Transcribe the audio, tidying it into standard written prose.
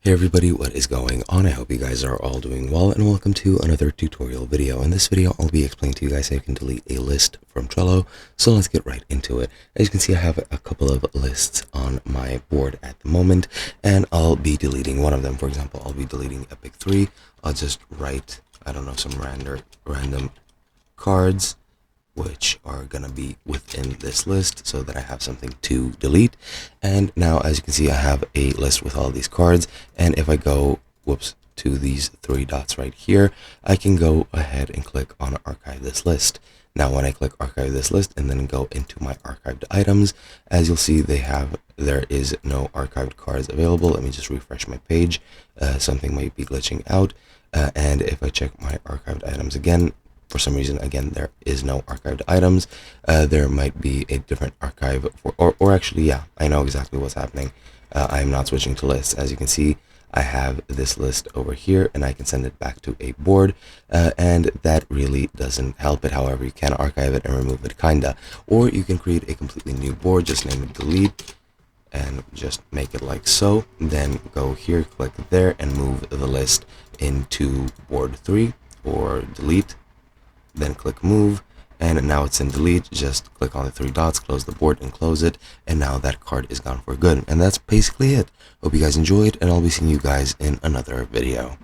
Hey everybody, what is going on? I hope you guys are all doing well, and welcome to another tutorial video. In this video, I'll be explaining to you guys how you can delete a list from Trello. So let's get right into it. As you can see, I have a couple of lists on my board at the moment, and I'll be deleting one of them. For example, I'll be deleting Epic 3. I'll just write, I don't know, some random cards which are gonna be within this list so that I have something to delete. And now, as you can see, I have a list with all these cards, and if I go to these three dots right here, I can go ahead and click on archive this list. Now when I click archive this list and then go into my archived items, as you'll see, there is no archived cards available. Let me just refresh my page. Something might be glitching out, and if I check my archived items again, for some reason, again, there is no archived items. There might be a different archive, or actually, yeah, I know exactly what's happening. I'm not switching to lists. As you can see, I have this list over here, and I can send it back to a board, and that really doesn't help it. However, you can archive it and remove it, kinda. Or you can create a completely new board, just name it delete, and just make it like so. Then go here, click there, and move the list into board 3, or delete. Then click move, and now it's in delete. Just click on the three dots, close the board, and close it, and now that card is gone for good. And that's basically it. Hope you guys enjoyed, and I'll be seeing you guys in another video.